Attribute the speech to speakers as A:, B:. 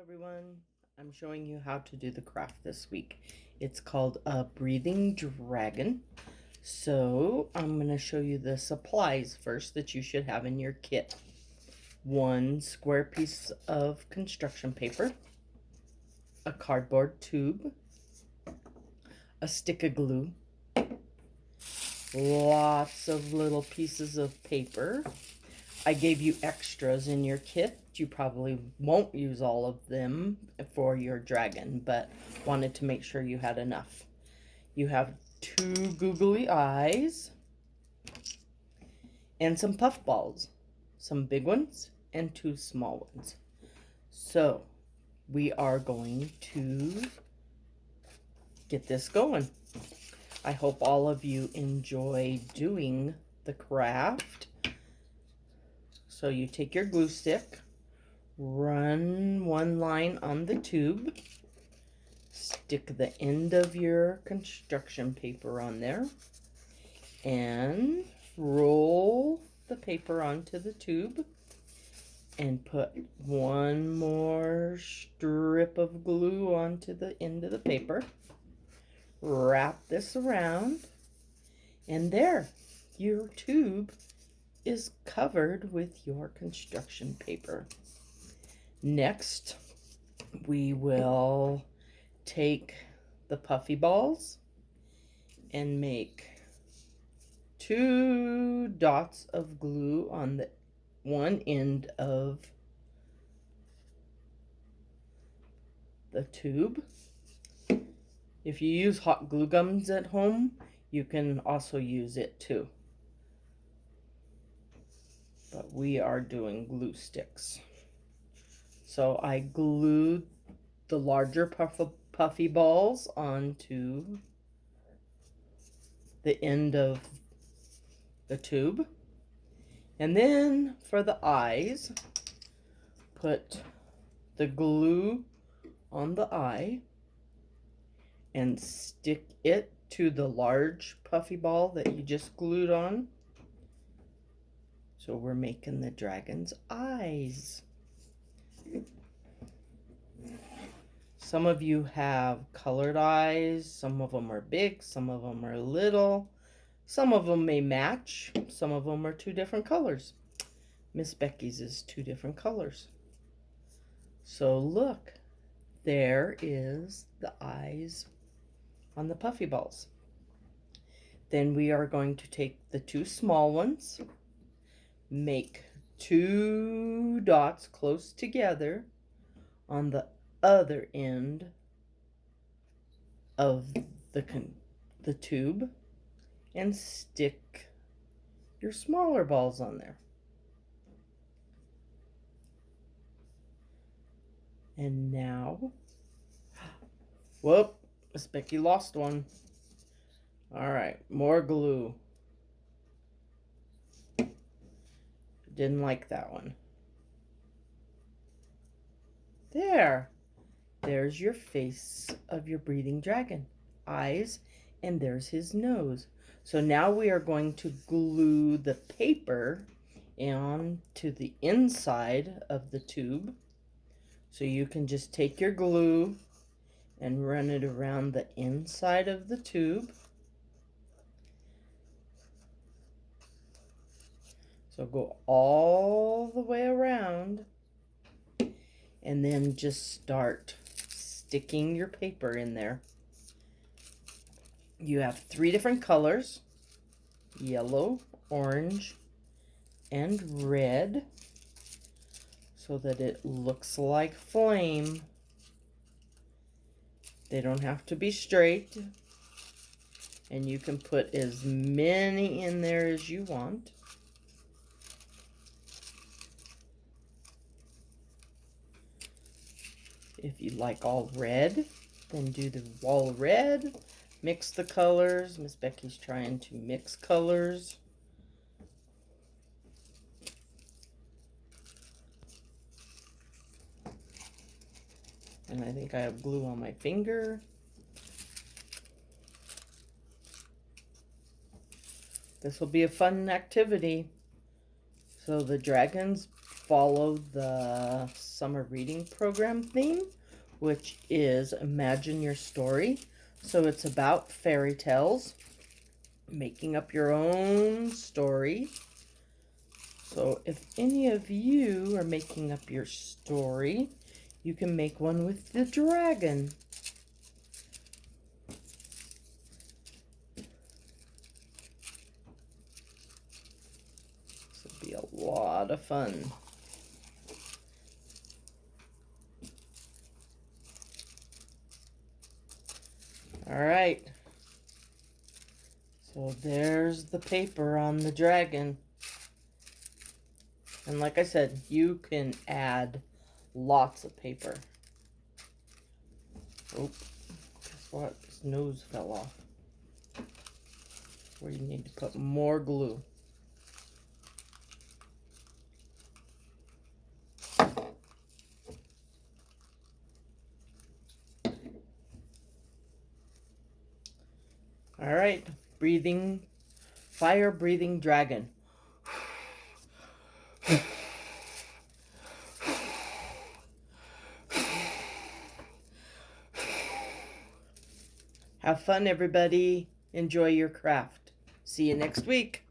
A: Everyone, I'm showing you how to do the craft this week. It's called a breathing dragon. So I'm going to show you the supplies first that you should have in your kit. One square piece of construction paper, a cardboard tube, a stick of glue, lots of little pieces of paper. I gave you extras in your kit. You probably won't use all of them for your dragon, but wanted to make sure you had enough. You have 2 googly eyes and some puff balls, some big ones and 2 small ones. So we are going to get this going. I hope all of you enjoy doing the craft. So you take your glue stick, run one line on the tube, stick the end of your construction paper on there, and roll the paper onto the tube, and put one more strip of glue onto the end of the paper. Wrap this around, and there, your tube is covered with your construction paper. Next, we will take the puffy balls and make 2 dots of glue on the one end of the tube. If you use hot glue guns at home, you can also use it too. But we are doing glue sticks. So I glued the larger puffy balls onto the end of the tube. And then for the eyes, put the glue on the eye and stick it to the large puffy ball that you just glued on. So we're making the dragon's eyes. Some of you have colored eyes. Some of them are big, some of them are little. Some of them may match. Some of them are 2 different colors. Miss Becky's is 2 different colors. So look, there is the eyes on the puffy balls. Then we are going to take the 2 small ones, make 2 dots close together on the other end of the tube, and stick your smaller balls on there. And now, whoop, Miss Becky lost one. All right, more glue. Didn't like that one. There's your face of your breathing dragon. Eyes, and there's his nose. So now we are going to glue the paper onto the inside of the tube. So you can just take your glue and run it around the inside of the tube. So go all the way around, and then just start sticking your paper in there. You have 3 different colors: yellow, orange, and red, so that it looks like flame. They don't have to be straight, and you can put as many in there as you want. If you like all red, then do the all red. Mix the colors. Miss Becky's trying to mix colors. And I think I have glue on my finger. This will be a fun activity. So the dragons follow the summer reading program theme, which is Imagine Your Story. So it's about fairy tales, making up your own story. So if any of you are making up your story, you can make one with the dragon. This will be a lot of fun. All right. So there's the paper on the dragon. And like I said, you can add lots of paper. Oh, guess what? His nose fell off. Where you need to put more glue. All right, fire breathing dragon. Have fun, everybody. Enjoy your craft. See you next week.